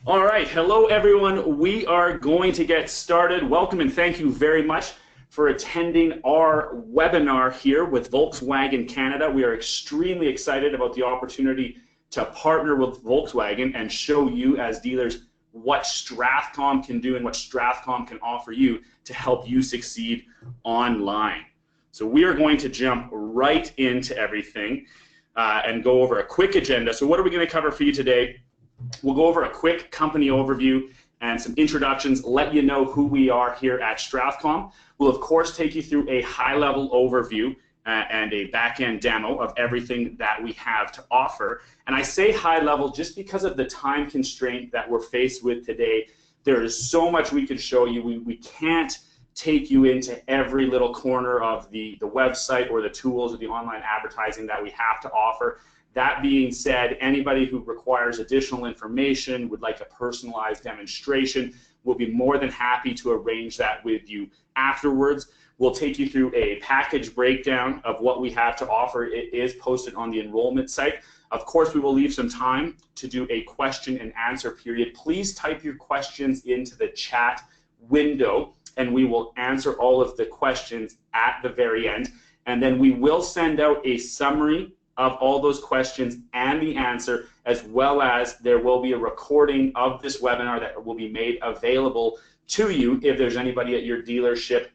All right, hello everyone. We are going to get started. Welcome and thank you very much for attending our webinar here with Volkswagen Canada. We are extremely excited about the opportunity to partner with Volkswagen and show you as dealers what Strathcom can do and what Strathcom can offer you to help you succeed online. So we are going to jump right into everything and go over a quick agenda. So what are we going to cover for you today? We'll go over a quick company overview and some introductions, let you know who we are here at Strathcom. We'll, of course, take you through a high-level overview and a back-end demo of everything that we have to offer. And I say high-level just because of the time constraint that we're faced with today. There is so much we could show you. We can't take you into every little corner of the website or the tools or the online advertising that we have to offer. That being said, anybody who requires additional information, would like a personalized demonstration, we'll be more than happy to arrange that with you afterwards. We'll take you through a package breakdown of what we have to offer. It is posted on the enrollment site. Of course, we will leave some time to do a question and answer period. Please type your questions into the chat window, and we will answer all of the questions at the very end. And then we will send out a summary of all those questions and the answer, as well as there will be a recording of this webinar that will be made available to you if there's anybody at your dealership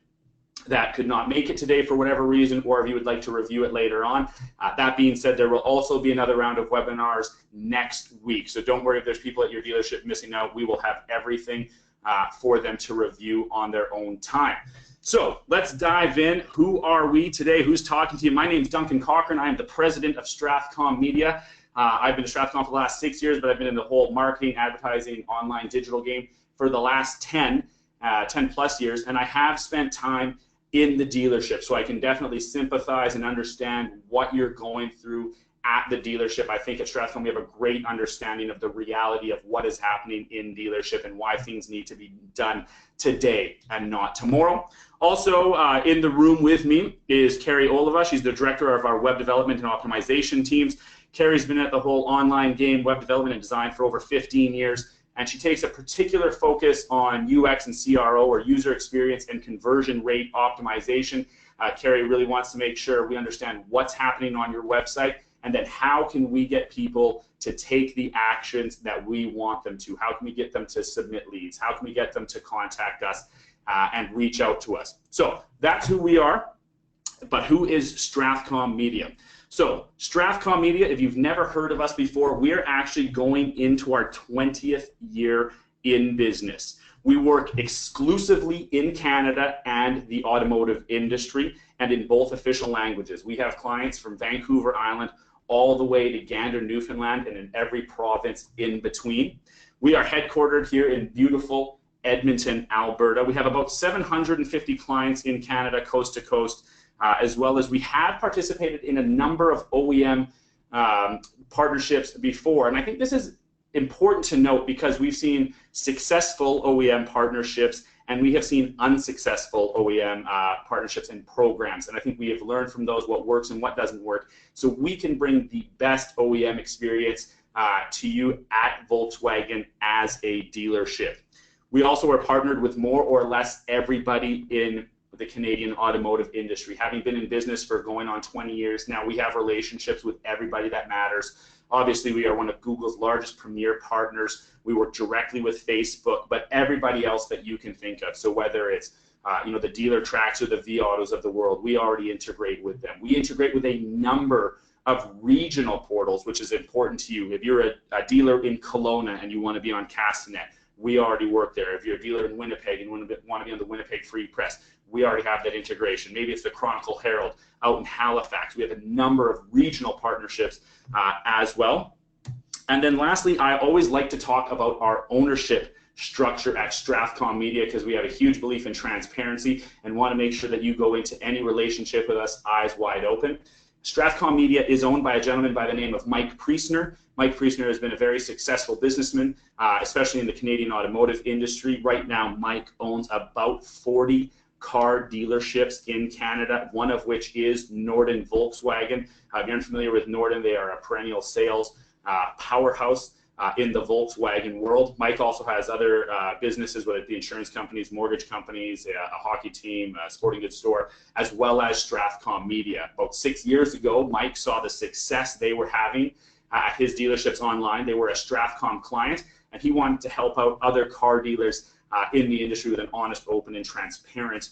that could not make it today for whatever reason, or if you would like to review it later on. That being said, there will also be another round of webinars next week. So don't worry if there's people at your dealership missing out. We will have everything for them to review on their own time. So let's dive in. Who are we today? Who's talking to you? My name is Duncan Cochran. I am the president of Strathcom Media. I've been to Strathcom for the last 6 years, but I've been in the whole marketing, advertising, online digital game for the last 10 plus years, and I have spent time in the dealership, so I can definitely sympathize and understand what you're going through at the dealership. I think at Strathcom we have a great understanding of the reality of what is happening in dealership and why things need to be done today and not tomorrow. Also in the room with me is Carrie Oliva. She's the director of our web development and optimization teams. Carrie's been at the whole online game, web development and design for over 15 years, and she takes a particular focus on UX and CRO, or user experience and conversion rate optimization. Carrie really wants to make sure we understand what's happening on your website, and then how can we get people to take the actions that we want them to? How can we get them to submit leads? How can we get them to contact us and reach out to us? So that's who we are, but who is Strathcom Media? So Strathcom Media, if you've never heard of us before, we're actually going into our 20th year in business. We work exclusively in Canada and the automotive industry, and in both official languages. We have clients from Vancouver Island all the way to Gander, Newfoundland, and in every province in between. We are headquartered here in beautiful Edmonton, Alberta. We have about 750 clients in Canada, coast to coast, as well as we have participated in a number of OEM partnerships before. And I think this is important to note because we've seen successful OEM partnerships and we have seen unsuccessful OEM partnerships and programs. And I think we have learned from those what works and what doesn't work. So we can bring the best OEM experience to you at Volkswagen as a dealership. We also are partnered with more or less everybody in the Canadian automotive industry. Having been in business for going on 20 years now, we have relationships with everybody that matters. Obviously, we are one of Google's largest premier partners. We work directly with Facebook, but everybody else that you can think of. So whether it's the Dealer Tracks or the V-Autos of the world, we already integrate with them. We integrate with a number of regional portals, which is important to you. If you're a dealer in Kelowna and you want to be on Castanet, we already work there. If you're a dealer in Winnipeg and want to be on the Winnipeg Free Press, we already have that integration. Maybe it's the Chronicle Herald out in Halifax. We have a number of regional partnerships as well. And then lastly, I always like to talk about our ownership structure at Strathcom Media because we have a huge belief in transparency and want to make sure that you go into any relationship with us eyes wide open. Strathcom Media is owned by a gentleman by the name of Mike Priestner. Mike Priestner has been a very successful businessman, especially in the Canadian automotive industry. Right now, Mike owns about 40 car dealerships in Canada, one of which is Norden Volkswagen. If you're unfamiliar with Norden, they are a perennial sales powerhouse. in the Volkswagen world. Mike also has other businesses, whether it be insurance companies, mortgage companies, a hockey team, a sporting goods store, as well as Strathcom Media. About 6 years ago, Mike saw the success they were having at his dealerships online. They were a Strathcom client, and he wanted to help out other car dealers in the industry with an honest, open, and transparent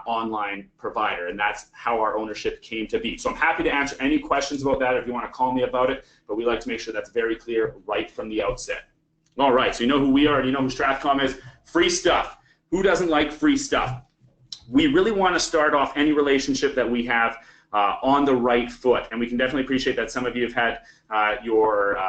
online provider. And that's how our ownership came to be. So I'm happy to answer any questions about that if you want to call me about it, but we like to make sure that's very clear right from the outset. All right, so you know who we are, and you know who Strathcom is. Free stuff. Who doesn't like free stuff? We really want to start off any relationship that we have on the right foot, and we can definitely appreciate that some of you have had your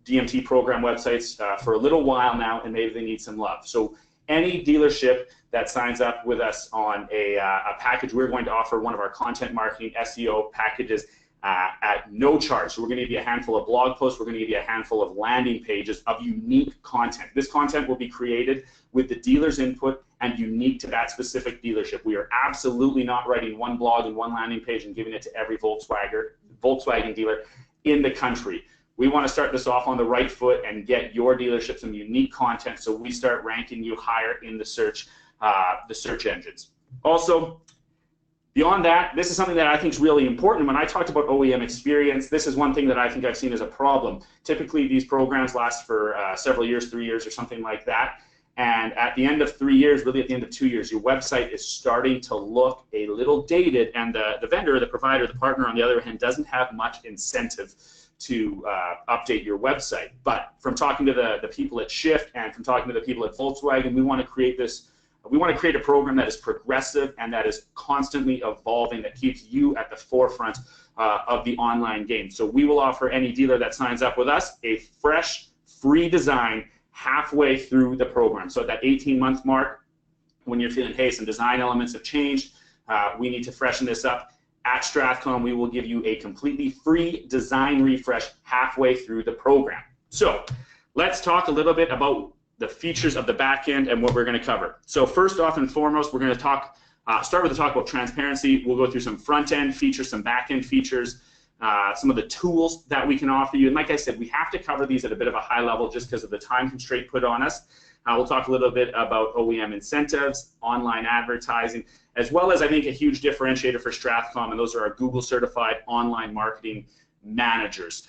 DMT program websites for a little while now, and maybe they need some love. So any dealership that signs up with us on a package, we're going to offer one of our content marketing SEO packages at no charge. So we're going to give you a handful of blog posts. We're going to give you a handful of landing pages of unique content. This content will be created with the dealer's input and unique to that specific dealership. We are absolutely not writing one blog and one landing page and giving it to every Volkswagen dealer in the country. We want to start this off on the right foot and get your dealership some unique content, so we start ranking you higher in the search engines. Also, beyond that, this is something that I think is really important. When I talked about OEM experience, this is one thing that I think I've seen as a problem. Typically, these programs last for several years, 3 years or something like that. And at the end of 3 years, really at the end of 2 years, your website is starting to look a little dated, and the vendor, the provider, the partner on the other hand doesn't have much incentive to update your website. But from talking to the people at Shift and from talking to the people at Volkswagen, we want to create a program that is progressive and that is constantly evolving, that keeps you at the forefront of the online game. So we will offer any dealer that signs up with us a fresh, free design halfway through the program. So at that 18-month mark, when you're feeling, hey, some design elements have changed, we need to freshen this up, at Strathcom, we will give you a completely free design refresh halfway through the program. So let's talk a little bit about the features of the back end and what we're going to cover. So first off and foremost, we're going to start with the talk about transparency. We'll go through some front end features, some back end features, some of the tools that we can offer you. And like I said, we have to cover these at a bit of a high level just because of the time constraint put on us. We'll talk a little bit about OEM incentives, online advertising, as well as I think a huge differentiator for Strathcom, and those are our Google certified online marketing managers.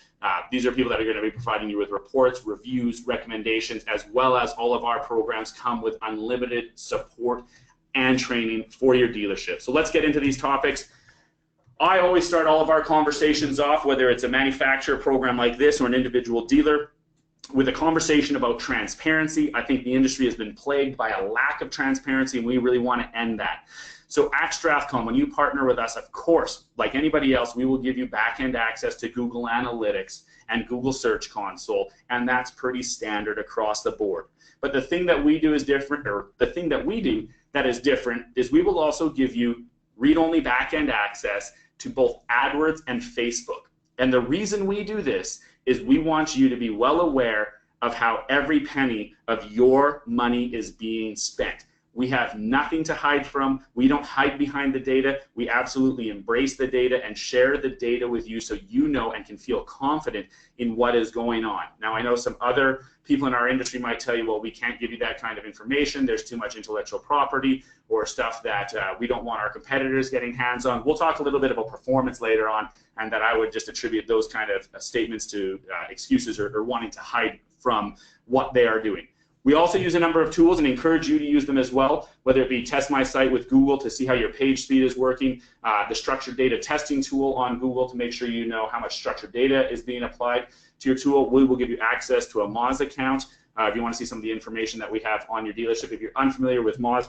These are people that are going to be providing you with reports, reviews, recommendations, as well as all of our programs come with unlimited support and training for your dealership. So let's get into these topics. I always start all of our conversations off, whether it's a manufacturer program like this or an individual dealer, with a conversation about transparency. I think the industry has been plagued by a lack of transparency, and we really want to end that. So at Strathcom, when you partner with us, of course, like anybody else, we will give you back-end access to Google Analytics and Google Search Console, and that's pretty standard across the board. But the thing that we do is different, or the thing that we do that is different, is we will also give you read-only back-end access to both AdWords and Facebook. And the reason we do this is we want you to be well aware of how every penny of your money is being spent. We have nothing to hide from. We don't hide behind the data. We absolutely embrace the data and share the data with you so you know and can feel confident in what is going on. Now, I know some other people in our industry might tell you, well, we can't give you that kind of information. There's too much intellectual property or stuff that we don't want our competitors getting hands on. We'll talk a little bit about performance later on, and that I would just attribute those kind of statements to excuses or wanting to hide from what they are doing. We also use a number of tools and encourage you to use them as well, whether it be Test My Site with Google to see how your page speed is working, the structured data testing tool on Google to make sure you know how much structured data is being applied to your tool. We will give you access to a Moz account if you want to see some of the information that we have on your dealership. If you're unfamiliar with Moz,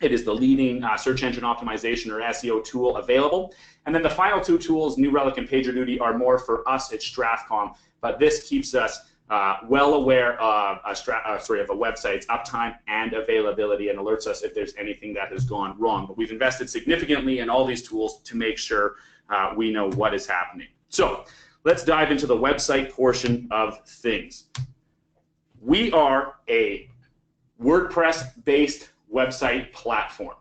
it is the leading search engine optimization or SEO tool available. And then the final two tools, New Relic and PagerDuty, are more for us at Strathcom, but this keeps us well aware of a website's uptime and availability and alerts us if there's anything that has gone wrong. But we've invested significantly in all these tools to make sure we know what is happening. So let's dive into the website portion of things. We are a WordPress-based website platform.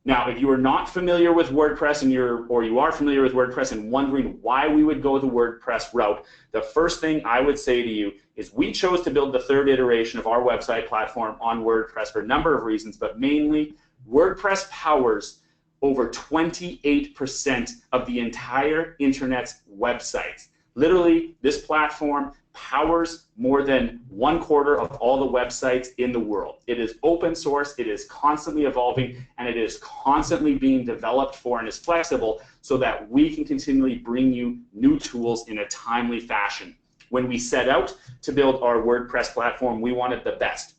Now, if you are not familiar with WordPress or you are familiar with WordPress and wondering why we would go the WordPress route, the first thing I would say to you is we chose to build the third iteration of our website platform on WordPress for a number of reasons, but mainly WordPress powers over 28% of the entire internet's websites. Literally, this platform powers more than 1/4 of all the websites in the world. It is open source, it is constantly evolving, and it is constantly being developed for and is flexible so that we can continually bring you new tools in a timely fashion. When we set out to build our WordPress platform, we wanted the best.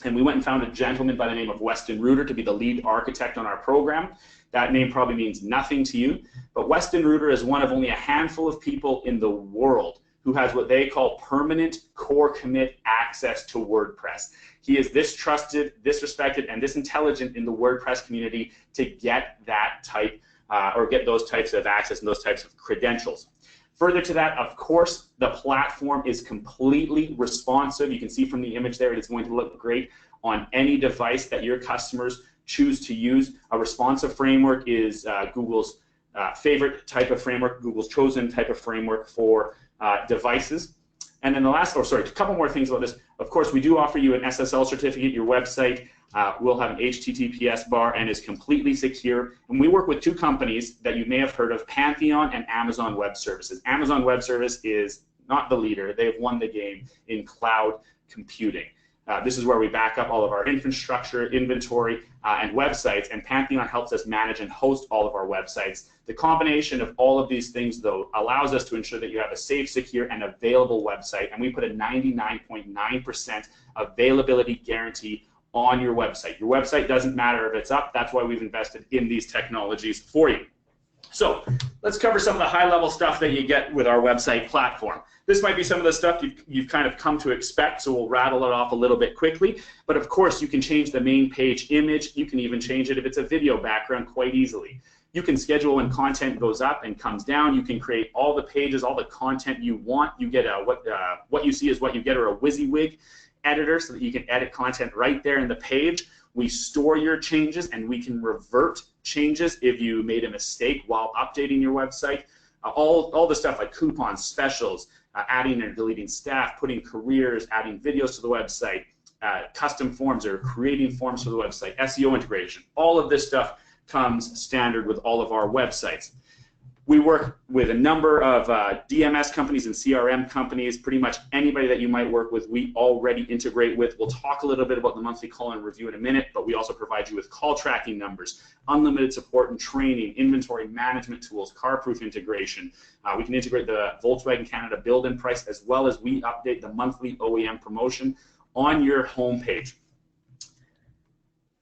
And we went and found a gentleman by the name of Weston Reuter to be the lead architect on our program. That name probably means nothing to you, but Weston Reuter is one of only a handful of people in the world who has what they call permanent core commit access to WordPress. He is this trusted, this respected, and this intelligent in the WordPress community to get that type or get those types of access and those types of credentials. Further to that, of course, the platform is completely responsive. You can see from the image there, it's going to look great on any device that your customers choose to use. A responsive framework is Google's favorite type of framework, Google's chosen type of framework for devices. And then the last, a couple more things about this. Of course, we do offer you an SSL certificate. Your website will have an HTTPS bar and is completely secure. And we work with two companies that you may have heard of, Pantheon and Amazon Web Services. Amazon Web Service is not the leader. They've won the game in cloud computing. This is where we back up all of our infrastructure, inventory, and websites, and Pantheon helps us manage and host all of our websites. The combination of all of these things, though, allows us to ensure that you have a safe, secure, and available website, and we put a 99.9% availability guarantee on your website. Your website doesn't matter if it's up. That's why we've invested in these technologies for you. So let's cover some of the high-level stuff that you get with our website platform. This might be some of the stuff you've kind of come to expect, so we'll rattle it off a little bit quickly. But of course, you can change the main page image. You can even change it if it's a video background quite easily. You can schedule when content goes up and comes down. You can create all the pages, all the content you want. You get a what you see is what you get, or a WYSIWYG editor, so that you can edit content right there in the page. We store your changes, and we can revert changes if you made a mistake while updating your website. All the stuff like coupons, specials, adding and deleting staff, putting careers, adding videos to the website, custom forms or creating forms for the website, SEO integration. All of this stuff comes standard with all of our websites. We work with a number of DMS companies and CRM companies. Pretty much anybody that you might work with, we already integrate with. We'll talk a little bit about the monthly call and review in a minute, but we also provide you with call tracking numbers, unlimited support and training, inventory management tools, car-proof integration. We can integrate the Volkswagen Canada build and price, as well as we update the monthly OEM promotion on your homepage.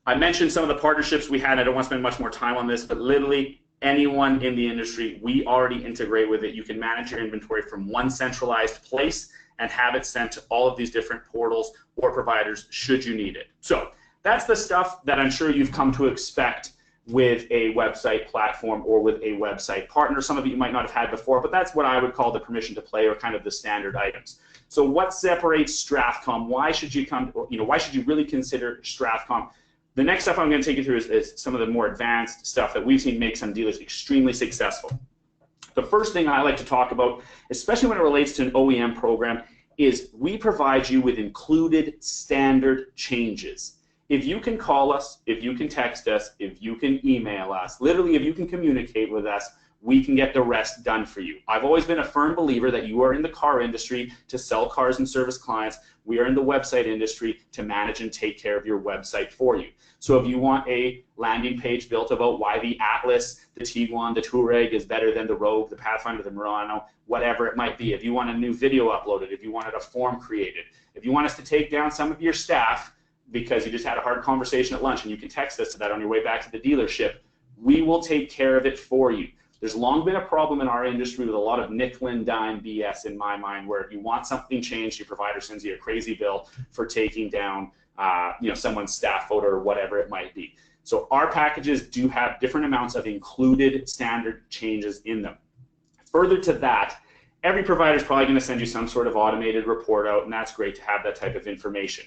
I mentioned some of the partnerships we had. I don't want to spend much more time on this, but literally anyone in the industry, we already integrate with it. You can manage your inventory from one centralized place and have it sent to all of these different portals or providers should you need it. So that's the stuff that I'm sure you've come to expect with a website platform or with a website partner. Some of it you might not have had before, but that's what I would call the permission to play, or kind of the standard items. So what separates Strathcom? Why should you why should you really consider Strathcom? The next stuff I'm going to take you through is some of the more advanced stuff that we've seen make some dealers extremely successful. The first thing I like to talk about, especially when it relates to an OEM program, is we provide you with included standard changes. If you can call us, if you can text us, if you can email us, literally if you can communicate with us, we can get the rest done for you. I've always been a firm believer that you are in the car industry to sell cars and service clients. We are in the website industry to manage and take care of your website for you. So if you want a landing page built about why the Atlas, the Tiguan, the Touareg is better than the Rogue, the Pathfinder, the Murano, whatever it might be, if you want a new video uploaded, if you wanted a form created, if you want us to take down some of your staff because you just had a hard conversation at lunch and you can text us to that on your way back to the dealership, we will take care of it for you. There's long been a problem in our industry with a lot of nickel and dime BS in my mind, where if you want something changed, your provider sends you a crazy bill for taking down someone's staff photo or whatever it might be. So our packages do have different amounts of included standard changes in them. Further to that, every provider is probably going to send you some sort of automated report out, and that's great to have that type of information.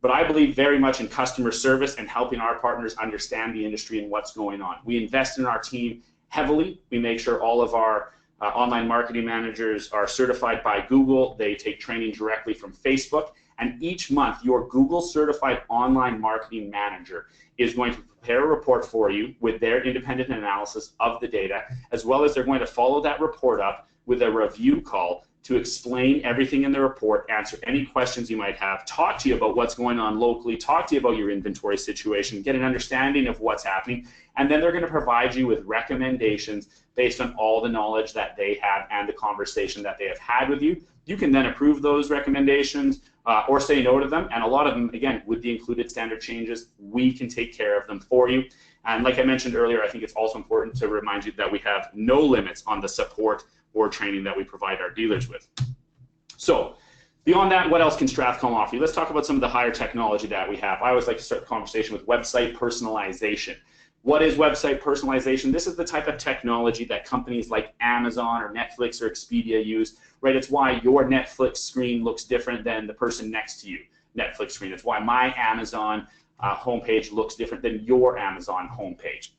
But I believe very much in customer service and helping our partners understand the industry and what's going on. We invest in our team heavily. We make sure all of our online marketing managers are certified by Google. They take training directly from Facebook. And each month, your Google certified online marketing manager is going to prepare a report for you with their independent analysis of the data, as well as they're going to follow that report up with a review call to explain everything in the report, answer any questions you might have, talk to you about what's going on locally, talk to you about your inventory situation, get an understanding of what's happening, and then they're going to provide you with recommendations based on all the knowledge that they have and the conversation that they have had with you. You can then approve those recommendations or say no to them, and a lot of them, again, with the included standard changes, we can take care of them for you. And like I mentioned earlier, I think it's also important to remind you that we have no limits on the support or training that we provide our dealers with. So beyond that, what else can Strathcom offer you? Let's talk about some of the higher technology that we have. I always like to start the conversation with website personalization. What is website personalization? This is the type of technology that companies like Amazon or Netflix or Expedia use, right? It's why your Netflix screen looks different than the person next to you Netflix screen. It's why my Amazon homepage looks different than your Amazon homepage.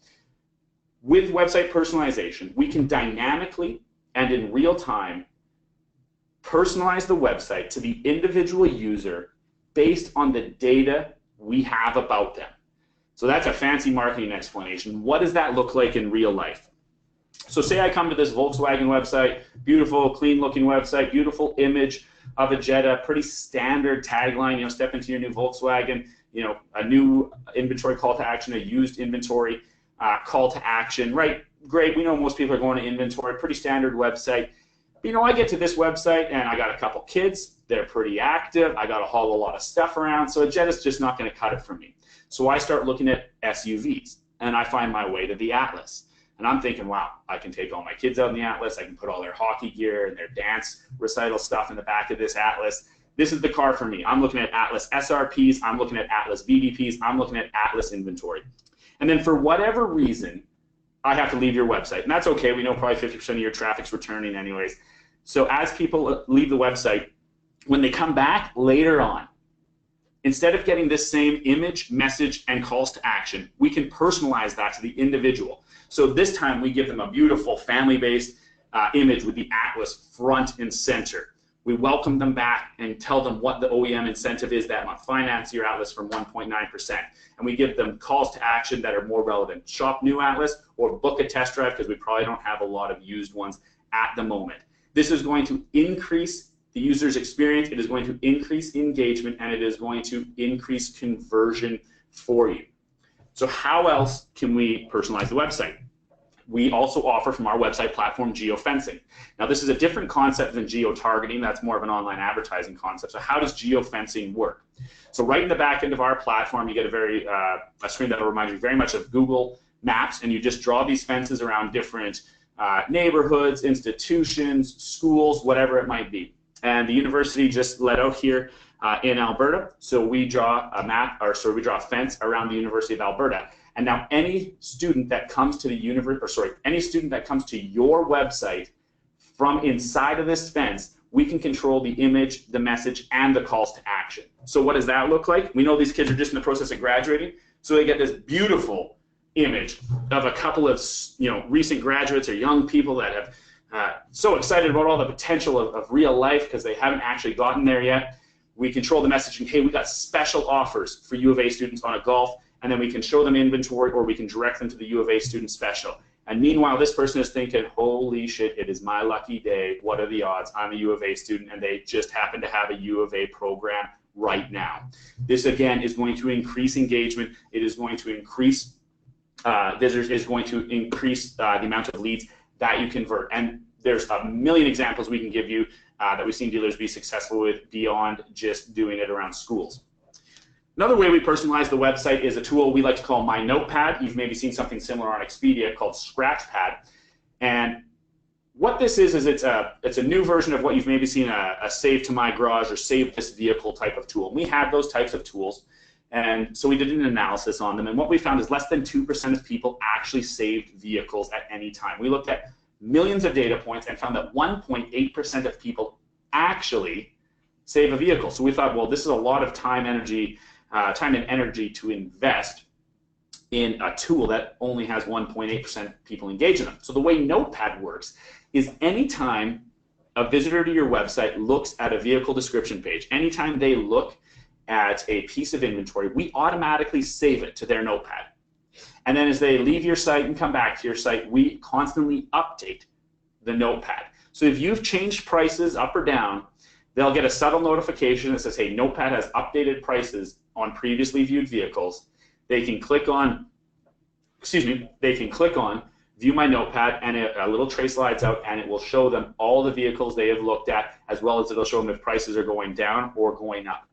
With website personalization, we can dynamically and in real time personalize the website to the individual user based on the data we have about them. So that's a fancy marketing explanation. What does that look like in real life? So say I come to this Volkswagen website, beautiful, clean looking website, beautiful image of a Jetta, pretty standard tagline, you know, step into your new Volkswagen, you know, a new inventory call to action, a used inventory call to action, right? Great, we know most people are going to inventory, pretty standard website. But, you know, I get to this website and I got a couple kids, they're pretty active, I got to haul a lot of stuff around, so a Jetta's just not going to cut it for me. So I start looking at SUVs and I find my way to the Atlas. And I'm thinking, wow, I can take all my kids out in the Atlas, I can put all their hockey gear and their dance recital stuff in the back of this Atlas. This is the car for me. I'm looking at Atlas SRPs, I'm looking at Atlas BDPs, I'm looking at Atlas inventory. And then for whatever reason, I have to leave your website. And that's okay, we know probably 50% of your traffic's returning anyways. So as people leave the website, when they come back later on, instead of getting this same image, message, and calls to action, we can personalize that to the individual. So this time we give them a beautiful family-based image with the Atlas front and center. We welcome them back and tell them what the OEM incentive is that month. Finance your Atlas from 1.9%. And we give them calls to action that are more relevant. Shop new Atlas or book a test drive because we probably don't have a lot of used ones at the moment. This is going to increase the user's experience, it is going to increase engagement, and it is going to increase conversion for you. So how else can we personalize the website? We also offer from our website platform geofencing. Now this is a different concept than geo-targeting, that's more of an online advertising concept. So how does geofencing work? So right in the back end of our platform, you get a screen that will remind you very much of Google Maps, and you just draw these fences around different neighborhoods, institutions, schools, whatever it might be. And the university just let out here in Alberta, so we draw a map, or sorry, we draw a fence around the University of Alberta. And now any student that comes to the any student that comes to your website from inside of this fence, we can control the image, the message, and the calls to action. So what does that look like? We know these kids are just in the process of graduating, so they get this beautiful image of a couple of, you know, recent graduates or young people that have so excited about all the potential of real life because they haven't actually gotten there yet. We control the messaging, hey, we got special offers for U of A students on a golf, and then we can show them inventory or we can direct them to the U of A student special. And meanwhile, this person is thinking, holy shit, it is my lucky day. What are the odds? I'm a U of A student and they just happen to have a U of A program right now. This again is going to increase engagement. It is going to increase visitors, is going to increase the amount of leads that you convert. And there's a million examples we can give you that we've seen dealers be successful with beyond just doing it around schools. Another way we personalize the website is a tool we like to call My Notepad. You've maybe seen something similar on Expedia called Scratchpad. And what this is it's a new version of what you've maybe seen a Save to My Garage or Save This Vehicle type of tool. We have those types of tools. And so we did an analysis on them, and what we found is less than 2% of people actually saved vehicles at any time. We looked at millions of data points and found that 1.8% of people actually save a vehicle. So we thought, well, this is a lot of time and energy to invest in a tool that only has 1.8% people engaged in them. So the way Notepad works is anytime a visitor to your website looks at a vehicle description page, anytime they look at a piece of inventory, we automatically save it to their Notepad. And then as they leave your site and come back to your site, we constantly update the Notepad. So if you've changed prices up or down, they'll get a subtle notification that says, hey, Notepad has updated prices on previously viewed vehicles. They can click on, View My Notepad, and a little tray slides out, and it will show them all the vehicles they have looked at, as well as it'll show them if prices are going down or going up.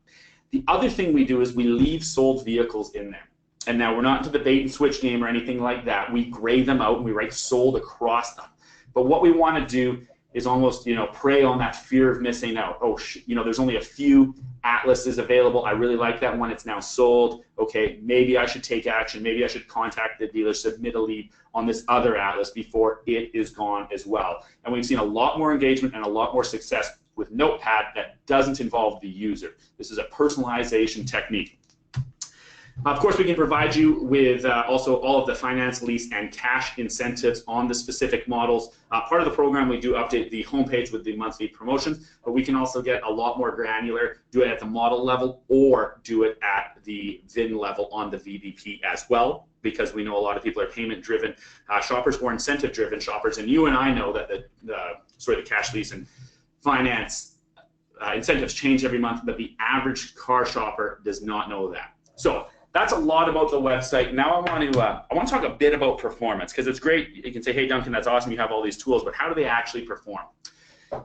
The other thing we do is we leave sold vehicles in there. And now we're not into the bait and switch game or anything like that. We gray them out and we write sold across them. But what we want to do is almost, prey on that fear of missing out. Oh, there's only a few atlases available. I really like that one. It's now sold. Okay, maybe I should take action. Maybe I should contact the dealer, submit a lead on this other atlas before it is gone as well. And we've seen a lot more engagement and a lot more success with Notepad that doesn't involve the user. This is a personalization technique. Of course, we can provide you with also all of the finance, lease, and cash incentives on the specific models. Part of the program, we do update the homepage with the monthly promotions, but we can also get a lot more granular, do it at the model level, or do it at the VIN level on the VDP as well, because we know a lot of people are payment-driven shoppers or incentive-driven shoppers, and you and I know that the cash, lease, and finance incentives change every month, but the average car shopper does not know that. So that's a lot about the website. Now I want to talk a bit about performance, because it's great. You can say, hey, Duncan, that's awesome. You have all these tools, but how do they actually perform?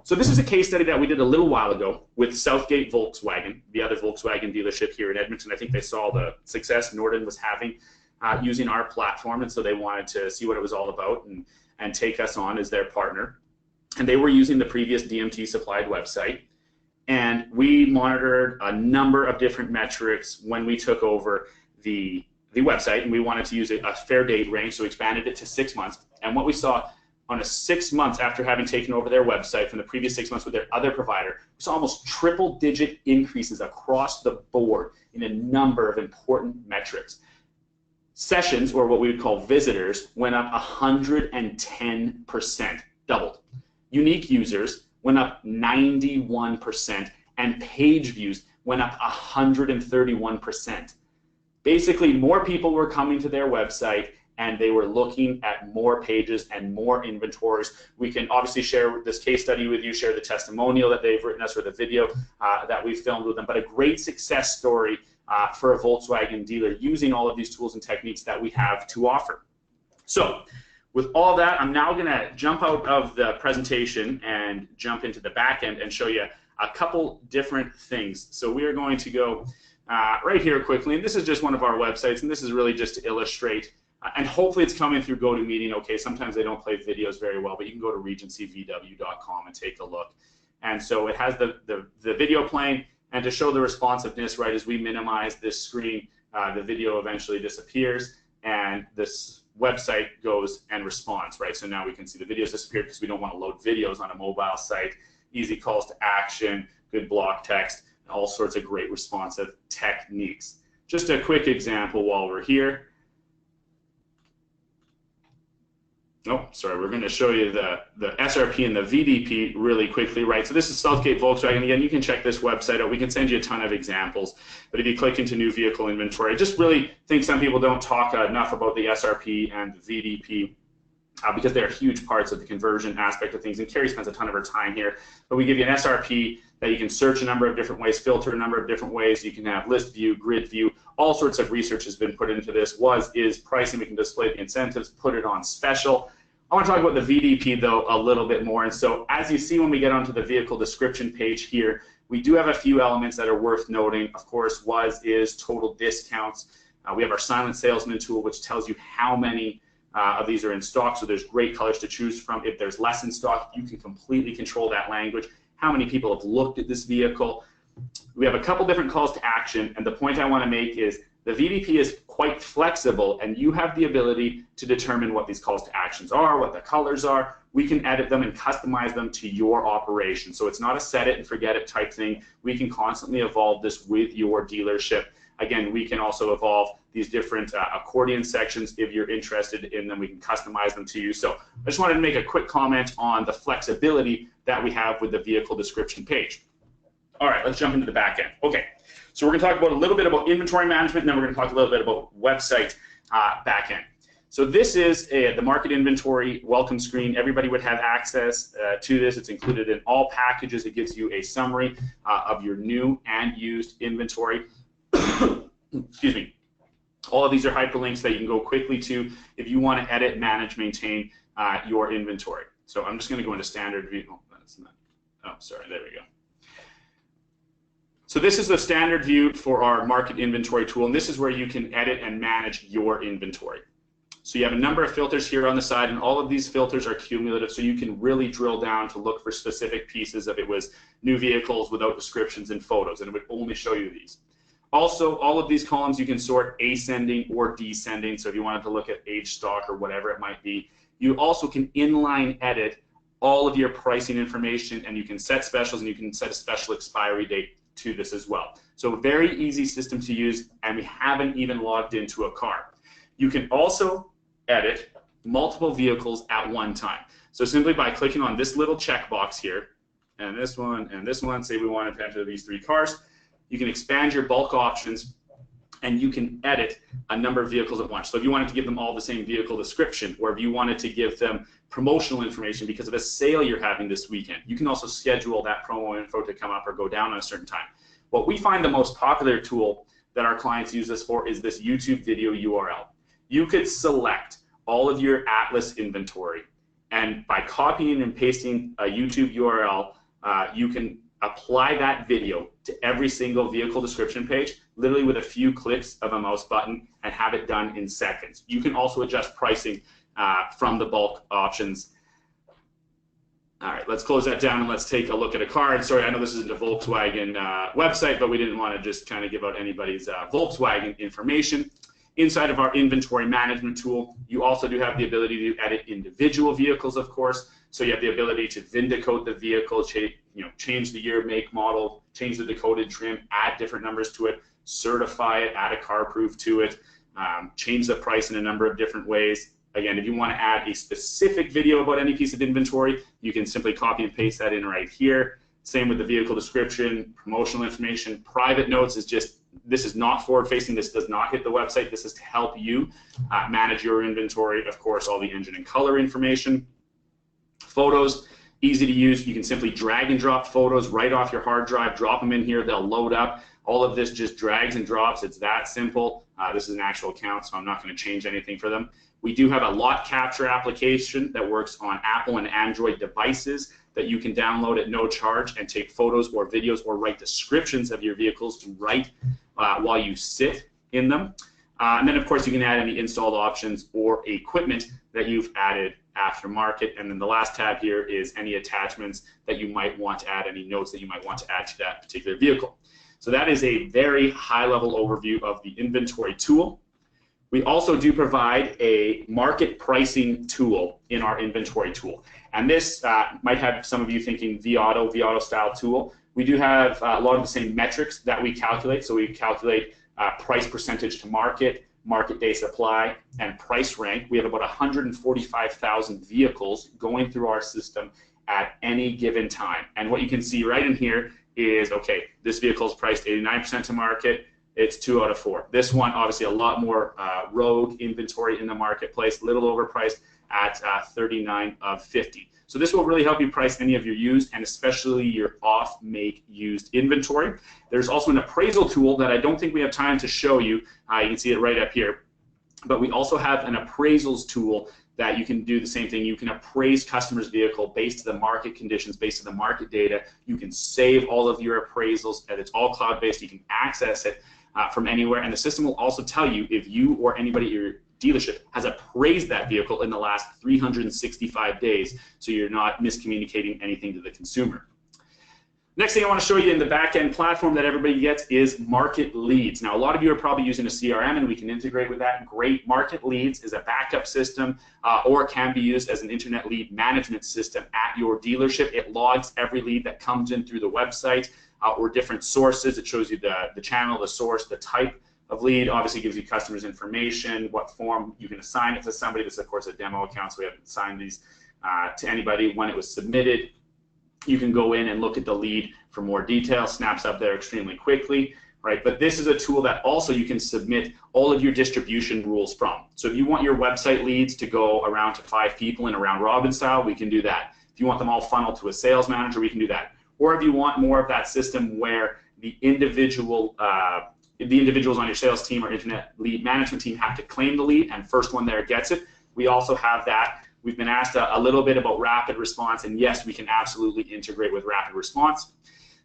So this is a case study that we did a little while ago with Southgate Volkswagen, the other Volkswagen dealership here in Edmonton. I think they saw the success Norden was having using our platform, and so they wanted to see what it was all about and take us on as their partner. And they were using the previous DMT supplied website. And we monitored a number of different metrics when we took over the website, and we wanted to use a fair date range, so we expanded it to 6 months. And what we saw on a 6 months after having taken over their website from the previous 6 months with their other provider, we saw almost triple-digit increases across the board in a number of important metrics. Sessions, or what we would call visitors, went up 110%, doubled. Unique users went up 91%, and page views went up 131%. Basically, more people were coming to their website, and they were looking at more pages and more inventories. We can obviously share this case study with you, share the testimonial that they've written us, or the video that we filmed with them, but a great success story for a Volkswagen dealer using all of these tools and techniques that we have to offer. So with all that, I'm now going to jump out of the presentation and jump into the back end and show you a couple different things. So we are going to go right here quickly, and this is just one of our websites, and this is really just to illustrate, and hopefully it's coming through GoToMeeting. Okay, sometimes they don't play videos very well, but you can go to regencyvw.com and take a look. And so it has the video playing, and to show the responsiveness, right, as we minimize this screen, the video eventually disappears, and this website goes and responds, right? So now we can see the videos disappear because we don't want to load videos on a mobile site. Easy calls to action, good block text, all sorts of great responsive techniques. Just a quick example while we're here. Oh, sorry, we're going to show you the SRP and the VDP really quickly, right? So this is Southgate Volkswagen. Again, you can check this website out. We can send you a ton of examples. But if you click into new vehicle inventory, I just really think some people don't talk enough about the SRP and the VDP because they're huge parts of the conversion aspect of things. And Carrie spends a ton of her time here. But we give you an SRP that you can search a number of different ways, filter a number of different ways. You can have list view, grid view. All sorts of research has been put into this. Is pricing. We can display the incentives, put it on special. I want to talk about the VDP, though, a little bit more. And so as you see when we get onto the vehicle description page here, we do have a few elements that are worth noting. Of course, is total discounts. We have our silent salesman tool, which tells you how many of these are in stock. So there's great colors to choose from. If there's less in stock, you can completely control that language. How many people have looked at this vehicle? We have a couple different calls to action. And the point I want to make is The VDP is quite flexible, and you have the ability to determine what these calls to actions are, what the colors are. We can edit them and customize them to your operation. So it's not a set it and forget it type thing. We can constantly evolve this with your dealership. Again, we can also evolve these different accordion sections if you're interested in them. We can customize them to you. So I just wanted to make a quick comment on the flexibility that we have with the vehicle description page. All right, let's jump into the back end. Okay, so we're going to talk about a little bit about inventory management, and then we're going to talk a little bit about website back end. So this is the market inventory welcome screen. Everybody would have access to this. It's included in all packages. It gives you a summary of your new and used inventory. Excuse me. All of these are hyperlinks that you can go quickly to if you want to edit, manage, maintain your inventory. So I'm just going to go into standard view. Oh, that's not. Oh, sorry. There we go. So this is the standard view for our market inventory tool, and this is where you can edit and manage your inventory. So you have a number of filters here on the side, and all of these filters are cumulative, so you can really drill down to look for specific pieces. If it was new vehicles without descriptions and photos, and it would only show you these. Also, all of these columns you can sort ascending or descending, so if you wanted to look at age, stock, or whatever it might be. You also can inline edit all of your pricing information, and you can set specials, and you can set a special expiry date to this as well. So a very easy system to use, and we haven't even logged into a car. You can also edit multiple vehicles at one time. So simply by clicking on this little checkbox here, and this one, say we wanted to enter these 3 cars, you can expand your bulk options, and you can edit a number of vehicles at once. So if you wanted to give them all the same vehicle description, or if you wanted to give them promotional information because of a sale you're having this weekend, you can also schedule that promo info to come up or go down at a certain time. What we find the most popular tool that our clients use this for is this YouTube video URL. You could select all of your Atlas inventory, and by copying and pasting a YouTube URL, you can apply that video to every single vehicle description page, literally with a few clicks of a mouse button, and have it done in seconds. You can also adjust pricing from the bulk options. All right, let's close that down and let's take a look at a car. And sorry, I know this isn't a Volkswagen website, but we didn't want to just kind of give out anybody's Volkswagen information. Inside of our inventory management tool, you also do have the ability to edit individual vehicles, of course. So you have the ability to VIN decode the vehicle, change the year, make, model, change the decoded trim, add different numbers to it, certify it, add a car proof to it, change the price in a number of different ways. Again, if you want to add a specific video about any piece of inventory, you can simply copy and paste that in right here. Same with the vehicle description, promotional information. Private notes is just, this is not forward-facing. This does not hit the website. This is to help you manage your inventory. Of course, all the engine and color information. Photos, easy to use. You can simply drag and drop photos right off your hard drive, drop them in here, they'll load up. All of this just drags and drops. It's that simple. This is an actual account, so I'm not going to change anything for them. We do have a lot capture application that works on Apple and Android devices that you can download at no charge and take photos or videos or write descriptions of your vehicles to write while you sit in them. And then, of course, you can add any installed options or equipment that you've added aftermarket. And then the last tab here is any attachments that you might want to add, any notes that you might want to add to that particular vehicle. So that is a very high-level overview of the inventory tool. We also do provide a market pricing tool in our inventory tool. And this might have some of you thinking V-Auto style tool. We do have a lot of the same metrics that we calculate. So we calculate price percentage to market, market day supply, and price rank. We have about 145,000 vehicles going through our system at any given time. And what you can see right in here is, okay, this vehicle is priced 89% to market. It's 2 out of 4. This one, obviously, a lot more rogue inventory in the marketplace, little overpriced at 39 of 50. So this will really help you price any of your used and especially your off-make used inventory. There's also an appraisal tool that I don't think we have time to show you. You can see it right up here. But we also have an appraisals tool that you can do the same thing. You can appraise customers' vehicle based to the market conditions, based to the market data. You can save all of your appraisals, and it's all cloud-based. You can access it from anywhere, and the system will also tell you if you or anybody at your dealership has appraised that vehicle in the last 365 days, so you're not miscommunicating anything to the consumer. Next thing I want to show you in the back-end platform that everybody gets is Market Leads. Now, a lot of you are probably using a CRM, and we can integrate with that. Great. Market Leads is a backup system, or can be used as an internet lead management system at your dealership. It logs every lead that comes in through the website or different sources. It shows you the channel, the source, the type of lead. Obviously gives you customers information, what form you can assign it to somebody. This is, of course, a demo account, so we haven't assigned these to anybody. When it was submitted, you can go in and look at the lead for more detail. Snaps up there extremely quickly, right? But this is a tool that also you can submit all of your distribution rules from. So if you want your website leads to go around to 5 people in a round robin style, we can do that. If you want them all funneled to a sales manager, we can do that. Or if you want more of that system where the individuals on your sales team or internet lead management team have to claim the lead, and first one there gets it, we also have that. We've been asked a little bit about rapid response, and yes, we can absolutely integrate with rapid response.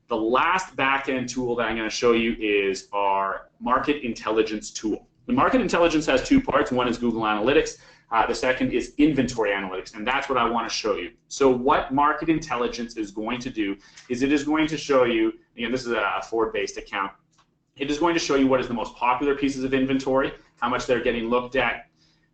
The last back-end tool that I'm going to show you is our market intelligence tool. The market intelligence has 2 parts. One is Google Analytics. The second is inventory analytics, and that's what I want to show you. So what market intelligence is going to do is it is going to show you, again, this is a Ford-based account, it is going to show you what is the most popular pieces of inventory, how much they're getting looked at,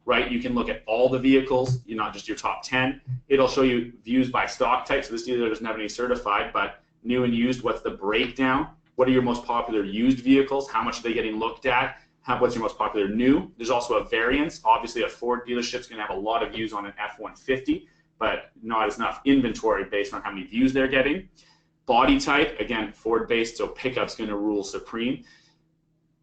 right? You can look at all the vehicles, not just your top 10. It'll show you views by stock type. So this dealer doesn't have any certified, but new and used, what's the breakdown? What are your most popular used vehicles? How much are they getting looked at? What's your most popular new? There's also a variance. Obviously, a Ford dealership is going to have a lot of views on an F-150, but not as enough inventory based on how many views they're getting. Body type, again, Ford-based, so pickup's going to rule supreme.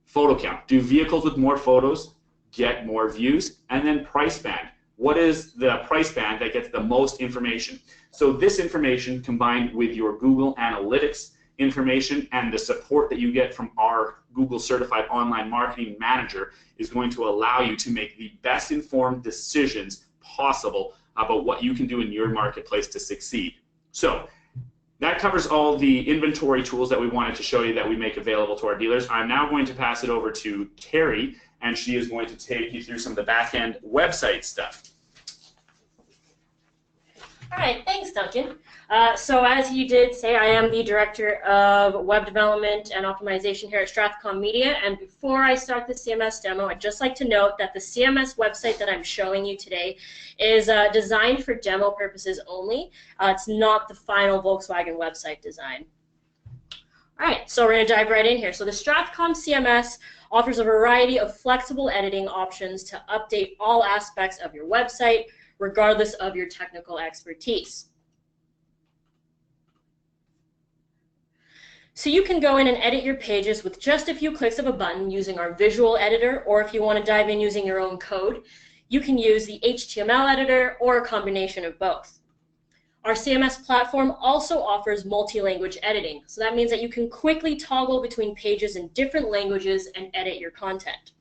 Photo count. Do vehicles with more photos get more views? And then price band. What is the price band that gets the most information? So this information combined with your Google Analytics information and the support that you get from our Google Certified Online Marketing Manager is going to allow you to make the best informed decisions possible about what you can do in your marketplace to succeed. So that covers all the inventory tools that we wanted to show you that we make available to our dealers. I'm now going to pass it over to Carrie, and she is going to take you through some of the back-end website stuff. All right, thanks, Duncan. So as you did say, I am the Director of Web Development and Optimization here at Strathcom Media, and before I start the CMS demo, I'd just like to note that the CMS website that I'm showing you today is designed for demo purposes only. It's not the final Volkswagen website design. All right, so we're going to dive right in here. So the Strathcom CMS offers a variety of flexible editing options to update all aspects of your website, regardless of your technical expertise. So you can go in and edit your pages with just a few clicks of a button using our visual editor, or if you want to dive in using your own code, you can use the HTML editor or a combination of both. Our CMS platform also offers multi-language editing, so that means that you can quickly toggle between pages in different languages and edit your content.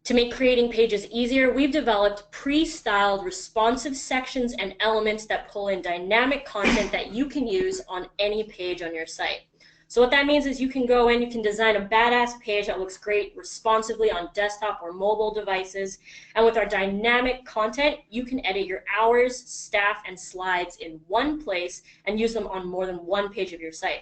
To make creating pages easier, we've developed pre-styled responsive sections and elements that pull in dynamic content that you can use on any page on your site. So what that means is you can go in, you can design a badass page that looks great responsively on desktop or mobile devices, and with our dynamic content, you can edit your hours, staff, and slides in one place and use them on more than one page of your site.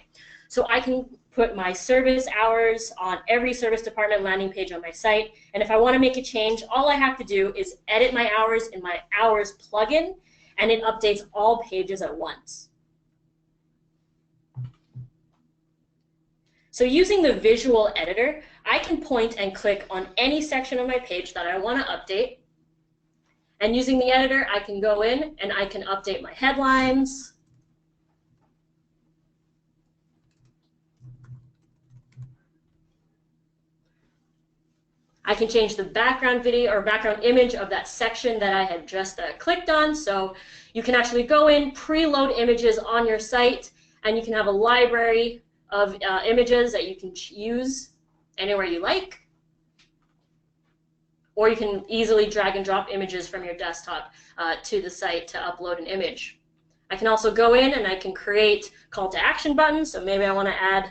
So I can put my service hours on every service department landing page on my site, and if I want to make a change, all I have to do is edit my hours in my hours plugin, and it updates all pages at once. So using the visual editor, I can point and click on any section of my page that I want to update, and using the editor, I can go in and I can update my headlines, I can change the background video or background image of that section that I had just clicked on. So you can actually go in, preload images on your site, and you can have a library of images that you can use anywhere you like. Or you can easily drag and drop images from your desktop to the site to upload an image. I can also go in and I can create call to action buttons. So maybe I want to add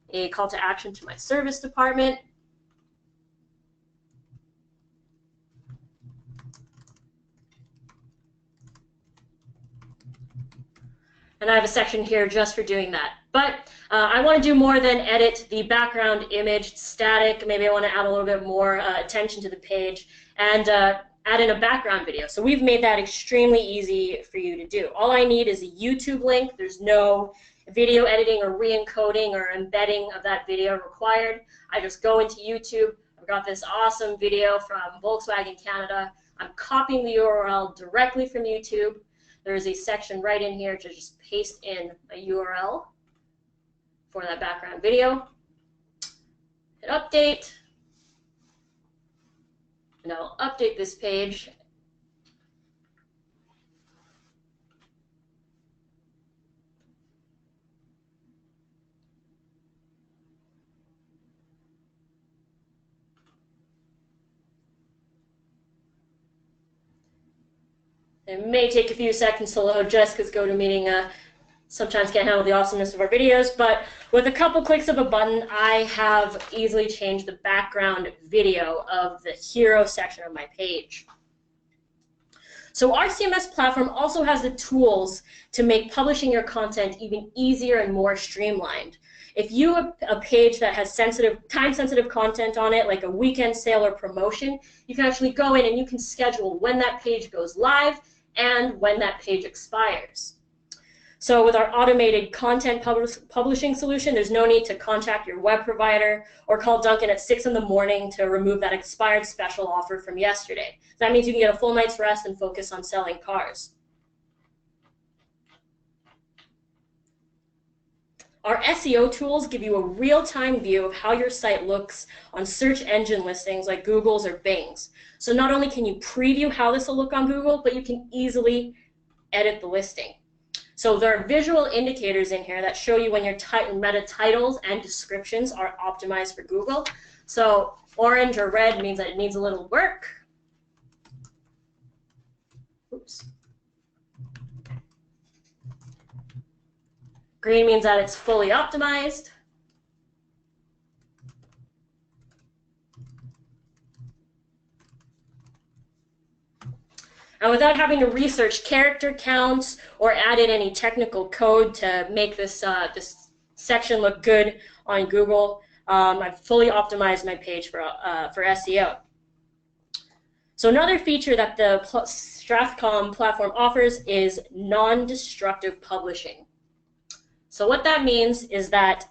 a call to action to my service department. And I have a section here just for doing that. But I want to do more than edit the background image, static. Maybe I want to add a little bit more attention to the page and add in a background video. So we've made that extremely easy for you to do. All I need is a YouTube link. There's no video editing or re-encoding or embedding of that video required. I just go into YouTube. I've got this awesome video from Volkswagen Canada. I'm copying the URL directly from YouTube. There's a section right in here to just paste in a URL for that background video. Hit update. And I'll update this page. It may take a few seconds to load just because GoToMeeting sometimes can't handle the awesomeness of our videos, but with a couple clicks of a button, I have easily changed the background video of the hero section of my page. So our CMS platform also has the tools to make publishing your content even easier and more streamlined. If you have a page that has time-sensitive content on it, like a weekend sale or promotion, you can actually go in and you can schedule when that page goes live and when that page expires. So with our automated content publishing solution, there's no need to contact your web provider or call Duncan at 6 in the morning to remove that expired special offer from yesterday. That means you can get a full night's rest and focus on selling cars. Our SEO tools give you a real-time view of how your site looks on search engine listings like Google's or Bing's. So not only can you preview how this will look on Google, but you can easily edit the listing. So there are visual indicators in here that show you when your meta titles and descriptions are optimized for Google. So orange or red means that it needs a little work. Oops. Green means that it's fully optimized. And without having to research character counts or add in any technical code to make this, this section look good on Google, I've fully optimized my page for SEO. So another feature that the Strathcom platform offers is non-destructive publishing. So what that means is that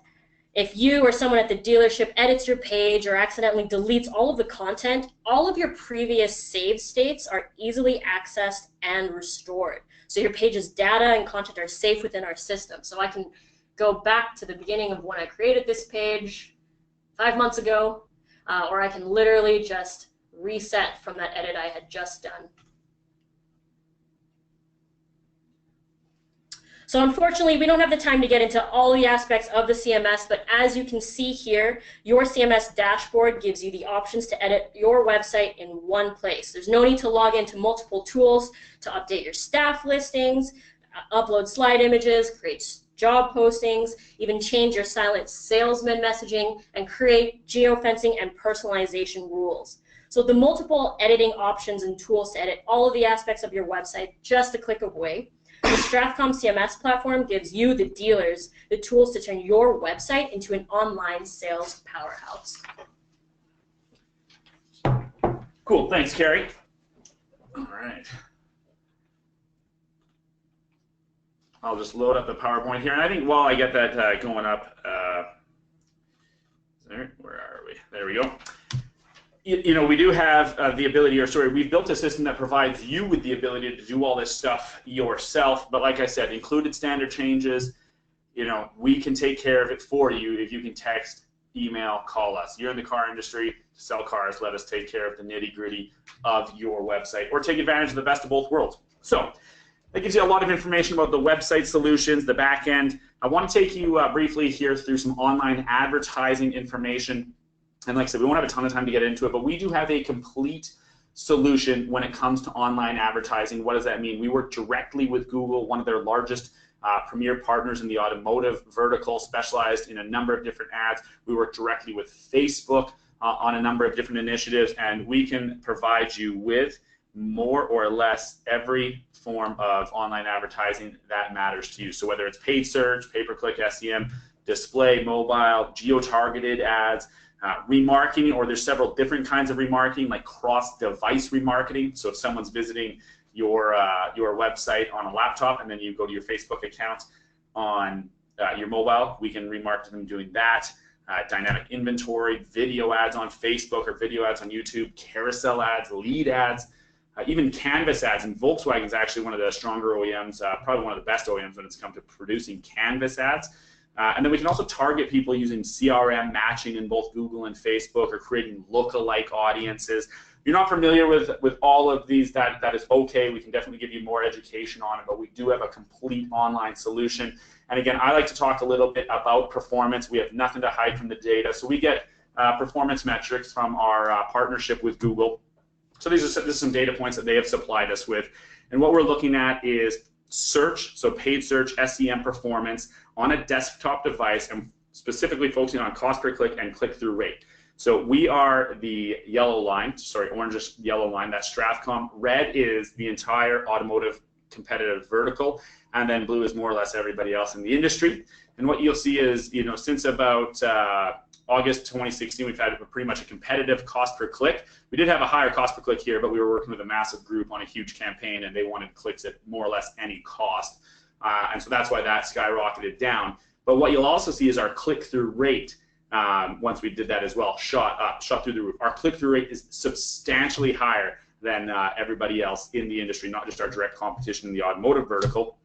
if you or someone at the dealership edits your page or accidentally deletes all of the content, all of your previous saved states are easily accessed and restored. So your page's data and content are safe within our system. So I can go back to the beginning of when I created this page 5 months ago, or I can literally just reset from that edit I had just done. So unfortunately, we don't have the time to get into all the aspects of the CMS, but as you can see here, your CMS dashboard gives you the options to edit your website in one place. There's no need to log into multiple tools to update your staff listings, upload slide images, create job postings, even change your silent salesman messaging, and create geofencing and personalization rules. So the multiple editing options and tools to edit all of the aspects of your website just a click away. The Strathcom CMS platform gives you, the dealers, the tools to turn your website into an online sales powerhouse. Cool, thanks, Carrie. All right. I'll just load up the PowerPoint here, and I think while I get that going up, where are we? There we go. You know, we do have the ability, or sorry, we've built a system that provides you with the ability to do all this stuff yourself. But like I said, included standard changes, you know, we can take care of it for you if you can text, email, call us. You're in the car industry, sell cars, let us take care of the nitty-gritty of your website, or take advantage of the best of both worlds. So that gives you a lot of information about the website solutions, the back end. I want to take you briefly here through some online advertising information. And like I said, we won't have a ton of time to get into it, but we do have a complete solution when it comes to online advertising. What does that mean? We work directly with Google, one of their largest premier partners in the automotive vertical, specialized in a number of different ads. We work directly with Facebook on a number of different initiatives, and we can provide you with more or less every form of online advertising that matters to you. So whether it's paid search, pay-per-click, SEM, display, mobile, geo-targeted ads, remarketing, or there's several different kinds of remarketing, like cross-device remarketing. So if someone's visiting your website on a laptop and then you go to your Facebook account on your mobile, we can remarket them doing that. Dynamic inventory, video ads on Facebook or video ads on YouTube, carousel ads, lead ads, even canvas ads. And Volkswagen is actually one of the stronger OEMs, probably one of the best OEMs when it's come to producing canvas ads. And then we can also target people using CRM matching in both Google and Facebook, or creating lookalike audiences. If you're not familiar with all of these, that is okay. We can definitely give you more education on it, but we do have a complete online solution. And again, I like to talk a little bit about performance. We have nothing to hide from the data. So we get performance metrics from our partnership with Google. So this is some data points that they have supplied us with. And what we're looking at is search, so paid search, SEM performance on a desktop device, and specifically focusing on cost per click and click-through rate. So we are the yellow line, sorry, orange yellow line, that's Strathcom. Red is the entire automotive competitive vertical, and then blue is more or less everybody else in the industry. And what you'll see is, since about August 2016, we've had pretty much a competitive cost per click. We did have a higher cost per click here, but we were working with a massive group on a huge campaign, and they wanted clicks at more or less any cost. And so that's why that skyrocketed down. But what you'll also see is our click-through rate, once we did that as well, shot through the roof. Our click-through rate is substantially higher than everybody else in the industry, not just our direct competition in the automotive vertical,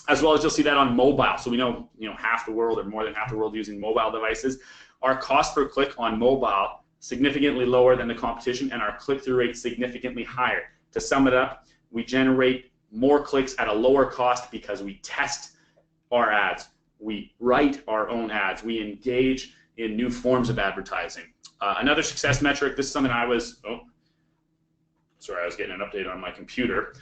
as well as you'll see that on mobile. So we know, half the world, or more than half the world, using mobile devices. Our cost per click on mobile significantly lower than the competition, and our click-through rate significantly higher. To sum it up, we generate more clicks at a lower cost because we test our ads, we write our own ads, we engage in new forms of advertising. Another success metric, this is something I was getting an update on my computer.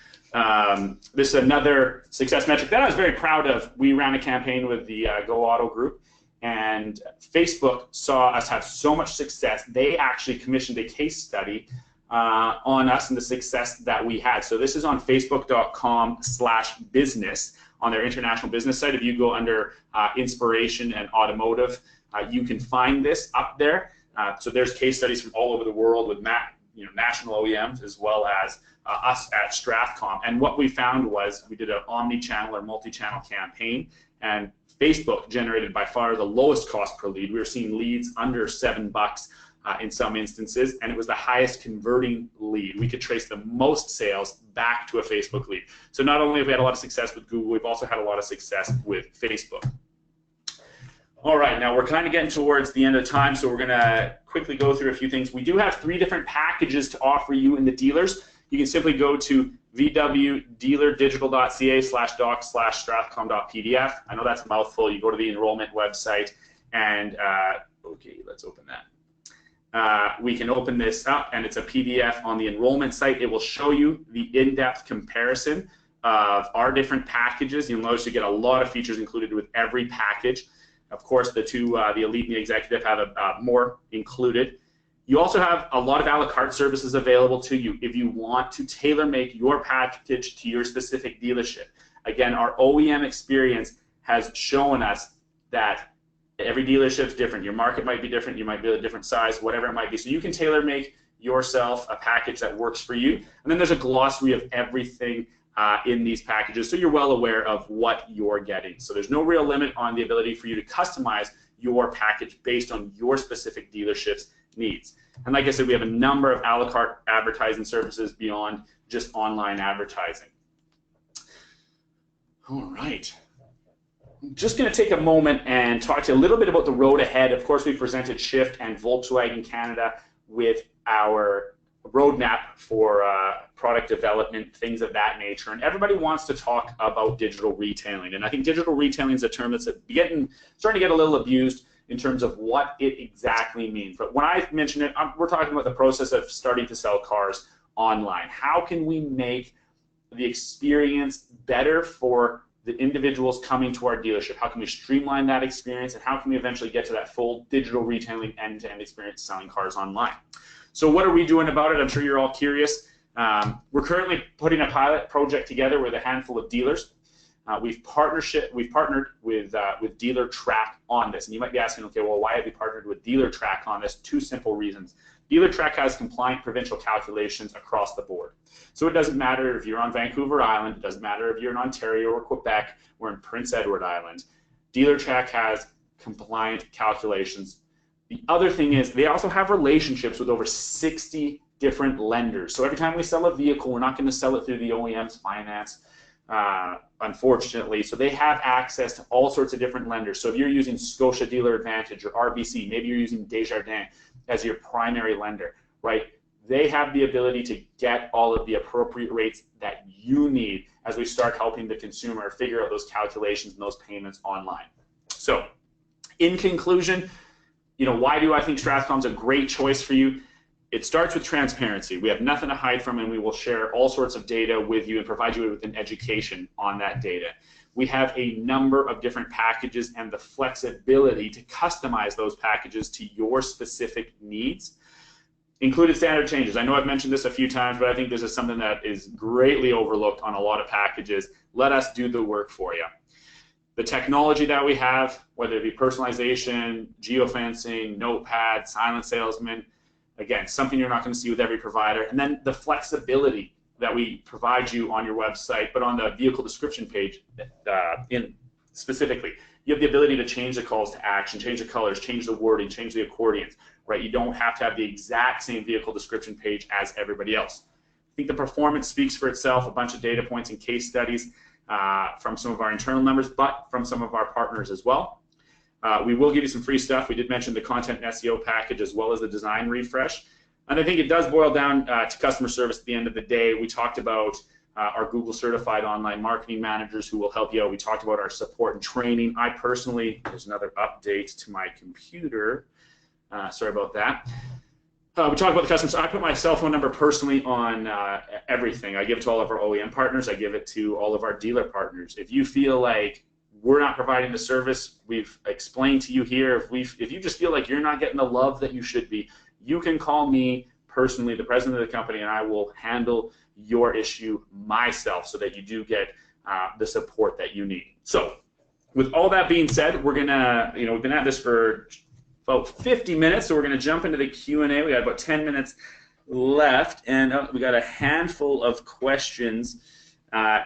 This is another success metric that I was very proud of. We ran a campaign with the Go Auto group, and Facebook saw us have so much success, they actually commissioned a case study on us and the success that we had. So this is on facebook.com/business on their international business site. If you go under inspiration and automotive, you can find this up there. So there's case studies from all over the world with national OEMs, as well as us at Strathcom. And what we found was we did an omni-channel or multi-channel campaign, and Facebook generated by far the lowest cost per lead. We were seeing leads under $7 in some instances, and it was the highest converting lead. We could trace the most sales back to a Facebook lead. So not only have we had a lot of success with Google, we've also had a lot of success with Facebook. All right, now we're kind of getting towards the end of time, so we're going to quickly go through a few things. We do have 3 different packages to offer you in the dealers. You can simply go to vwdealerdigital.ca/docs/strathcom.pdf. I know that's a mouthful. You go to the enrollment website, and okay, let's open that. We can open this up, and it's a PDF on the enrollment site. It will show you the in-depth comparison of our different packages. You'll notice you get a lot of features included with every package. Of course, the Elite and the Executive have more included. You also have a lot of a la carte services available to you if you want to tailor-make your package to your specific dealership. Again, our OEM experience has shown us that every dealership is different. Your market might be different. You might be a different size, whatever it might be. So you can tailor-make yourself a package that works for you. And then there's a glossary of everything in these packages, so you're well aware of what you're getting. So there's no real limit on the ability for you to customize your package based on your specific dealership's needs. And like I said, we have a number of a la carte advertising services beyond just online advertising. All right. I'm just going to take a moment and talk to you a little bit about the road ahead. Of course, we presented Shift and Volkswagen Canada with our roadmap for product development, things of that nature. And everybody wants to talk about digital retailing. And I think digital retailing is a term that's starting to get a little abused in terms of what it exactly means. But when I mention it, we're talking about the process of starting to sell cars online. How can we make the experience better for the individuals coming to our dealership? How can we streamline that experience, and how can we eventually get to that full digital retailing end-to-end experience selling cars online? So what are we doing about it? I'm sure you're all curious. We're currently putting a pilot project together with a handful of dealers. We've partnered with DealerTrack on this, and you might be asking, okay, well, why have you partnered with DealerTrack on this? Two simple reasons. DealerTrack has compliant provincial calculations across the board, so it doesn't matter if you're on Vancouver Island, it doesn't matter if you're in Ontario or Quebec or in Prince Edward Island. DealerTrack has compliant calculations. The other thing is they also have relationships with over 60 different lenders. So every time we sell a vehicle, we're not going to sell it through the OEM's finance, unfortunately. So they have access to all sorts of different lenders. So if you're using Scotia Dealer Advantage or RBC, maybe you're using Desjardins as your primary lender, right? They have the ability to get all of the appropriate rates that you need as we start helping the consumer figure out those calculations and those payments online. So in conclusion, why do I think Strathcom's a great choice for you? It starts with transparency. We have nothing to hide from, and we will share all sorts of data with you and provide you with an education on that data. We have a number of different packages and the flexibility to customize those packages to your specific needs. Included standard changes. I know I've mentioned this a few times, but I think this is something that is greatly overlooked on a lot of packages. Let us do the work for you. The technology that we have, whether it be personalization, geofencing, notepad, silent salesman, again, something you're not going to see with every provider. And then the flexibility that we provide you on your website, but on the vehicle description page specifically. You have the ability to change the calls to action, change the colors, change the wording, change the accordions, right? You don't have to have the exact same vehicle description page as everybody else. I think the performance speaks for itself, a bunch of data points and case studies from some of our internal numbers, but from some of our partners as well. We will give you some free stuff. We did mention the content and SEO package as well as the design refresh. And I think it does boil down to customer service at the end of the day. We talked about our Google certified online marketing managers who will help you out. We talked about our support and training. I personally, there's another update to my computer. Sorry about that. We talked about the customers. I put my cell phone number personally on everything. I give it to all of our OEM partners. I give it to all of our dealer partners. If you feel like we're not providing the service we've explained to you here, if you just feel like you're not getting the love that you should be, you can call me personally, the president of the company, and I will handle your issue myself so that you do get the support that you need. So with all that being said, we're gonna, we've been at this for about 50 minutes, so we're gonna jump into the Q&A. We got about 10 minutes left, and we got a handful of questions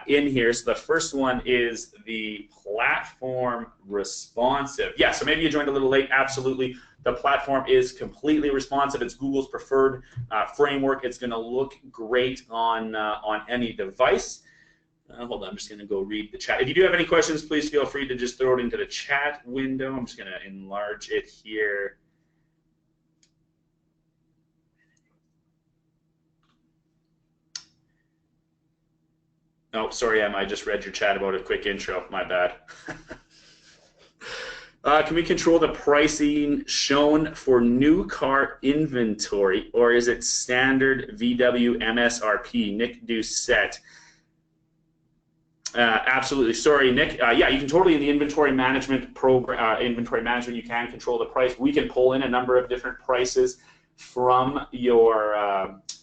in here. So the first one is the platform responsive. Yeah, so maybe you joined a little late. Absolutely. The platform is completely responsive. It's Google's preferred framework. It's going to look great on any device. Hold on, I'm just going to go read the chat. If you do have any questions, please feel free to just throw it into the chat window. I'm just going to enlarge it here. Oh, sorry, Emma, I just read your chat about a quick intro. My bad. Can we control the pricing shown for new car inventory, or is it standard VW MSRP? Nick Doucette. Absolutely. Sorry, Nick. Yeah, you can totally, in the inventory management program, you can control the price. We can pull in a number of different prices from your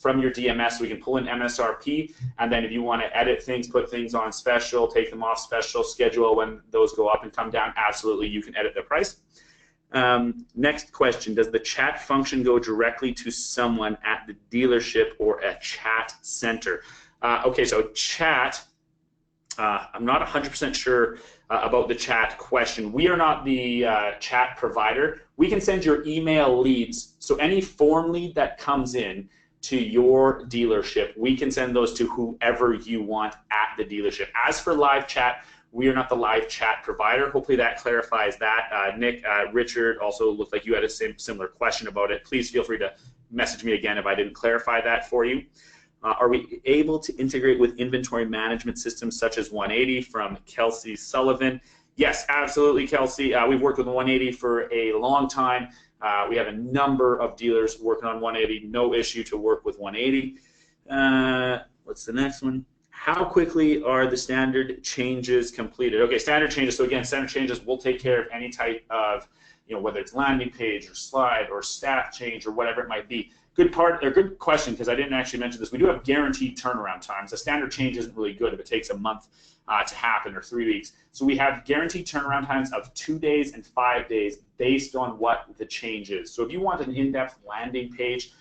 DMS. We can pull in MSRP, and then if you want to edit things, put things on special, take them off special, schedule when those go up and come down, absolutely, you can edit the price. Next question, does the chat function go directly to someone at the dealership or a chat center? Okay, so chat, I'm not 100% sure about the chat question. We are not the chat provider. We can send your email leads, so any form lead that comes in to your dealership, we can send those to whoever you want at the dealership. As for live chat, we are not the live chat provider. Hopefully that clarifies that. Nick, Richard also looked like you had a similar question about it. Please feel free to message me again if I didn't clarify that for you. Are we able to integrate with inventory management systems such as 180 from Kelsey Sullivan? Yes, absolutely, Kelsey. We've worked with 180 for a long time. We have a number of dealers working on 180. No issue to work with 180. What's the next one? How quickly are the standard changes completed? Okay, standard changes. So again, standard changes will take care of any type of, whether it's landing page or slide or staff change or whatever it might be. good part, or good question, because I didn't actually mention this. We do have guaranteed turnaround times. A standard change isn't really good if it takes a month to happen, or 3 weeks. So we have guaranteed turnaround times of 2 days and 5 days based on what the change is. So if you want an in-depth landing page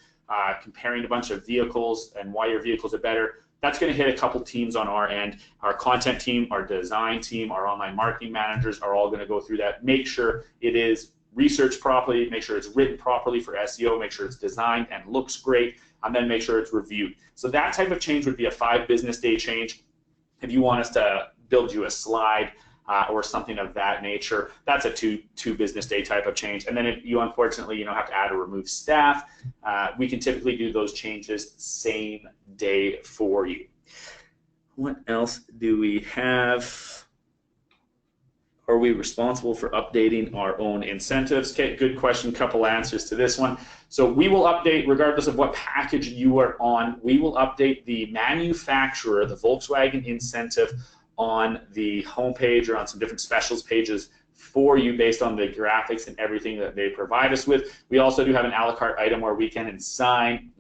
comparing a bunch of vehicles and why your vehicles are better, that's going to hit a couple teams on our end. Our content team, our design team, our online marketing managers are all going to go through that. Make sure it is researched properly, make sure it's written properly for SEO, make sure it's designed and looks great, and then make sure it's reviewed. So that type of change would be a 5 business day change. If you want us to build you a slide or something of that nature, that's a two business day type of change. And then if you unfortunately have to add or remove staff, we can typically do those changes same day for you. What else do we have? Are we responsible for updating our own incentives? Okay, good question, couple answers to this one. So we will update, regardless of what package you are on, we will update the manufacturer, the Volkswagen incentive, on the homepage or on some different specials pages for you based on the graphics and everything that they provide us with. We also do have an a la carte item where we can assign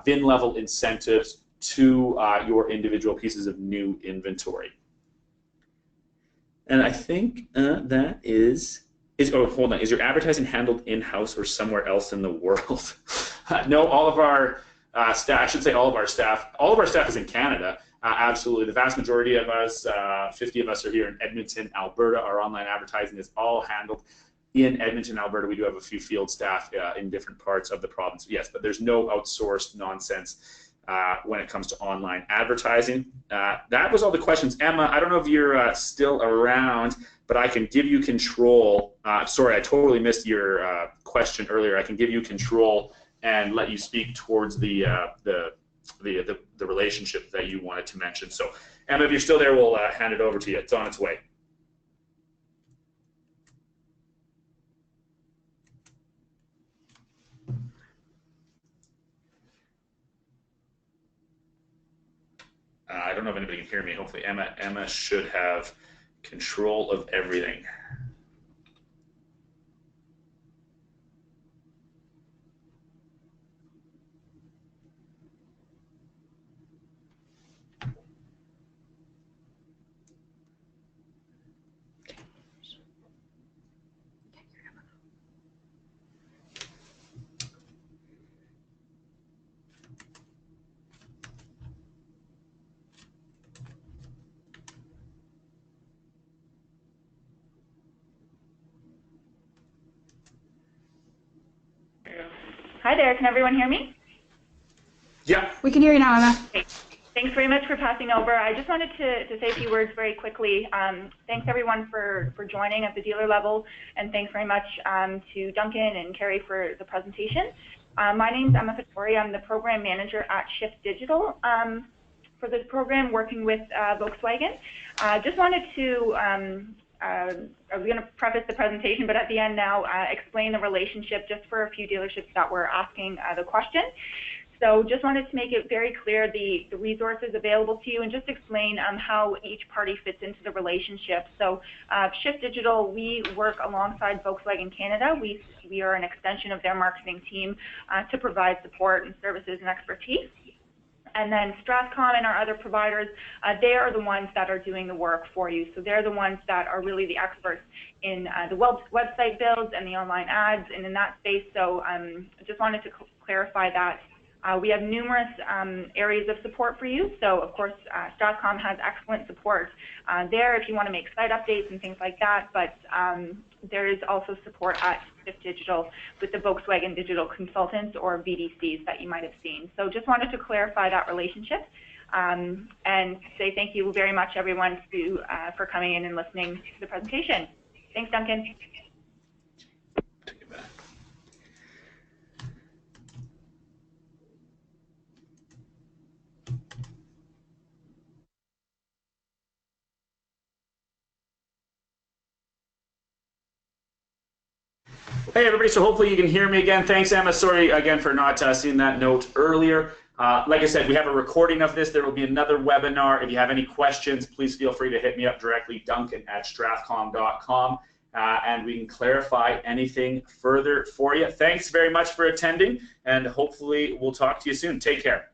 VIN level incentives to your individual pieces of new inventory. And I think that is oh, hold on, is your advertising handled in-house or somewhere else in the world? No, all of our staff, I should say all of our staff is in Canada. Absolutely. The vast majority of us, 50 of us, are here in Edmonton, Alberta. Our online advertising is all handled in Edmonton, Alberta. We do have a few field staff in different parts of the province, yes, but there's no outsourced nonsense when it comes to online advertising. That was all the questions. Emma, I don't know if you're still around, but I can give you control. Sorry, I totally missed your question earlier. I can give you control and let you speak towards the relationship that you wanted to mention. So, Emma, if you're still there, we'll hand it over to you. It's on its way. I don't know if anybody can hear me. Hopefully, Emma should have control of everything. Hi there, can everyone hear me? Yeah. We can hear you now, Emma. Okay. Thanks very much for passing over. I just wanted to say a few words very quickly. Thanks everyone for joining at the dealer level, and thanks very much to Duncan and Carrie for the presentation. My name is Emma Fattori. I'm the program manager at Shift Digital for this program, working with Volkswagen. Just wanted to I was going to preface the presentation, but at the end now explain the relationship just for a few dealerships that were asking the question. So just wanted to make it very clear the resources available to you and just explain how each party fits into the relationship. So Shift Digital, we work alongside Volkswagen Canada. We are an extension of their marketing team to provide support and services and expertise. And then Strathcom and our other providers, they are the ones that are doing the work for you. So they're the ones that are really the experts in the website builds and the online ads and in that space. So I just wanted to clarify that. We have numerous areas of support for you. So of course, Strathcom has excellent support there if you want to make site updates and things like that. But there is also support at Shift Digital with the Volkswagen Digital Consultants, or VDCs, that you might have seen. So just wanted to clarify that relationship and say thank you very much, everyone, for coming in and listening to the presentation. Thanks, Duncan. Hey everybody, so hopefully you can hear me again. Thanks, Emma. Sorry again for not seeing that note earlier. Like I said, we have a recording of this. There will be another webinar. If you have any questions, please feel free to hit me up directly, Duncan@strathcom.com. and we can clarify anything further for you. Thanks very much for attending, and hopefully we'll talk to you soon. Take care.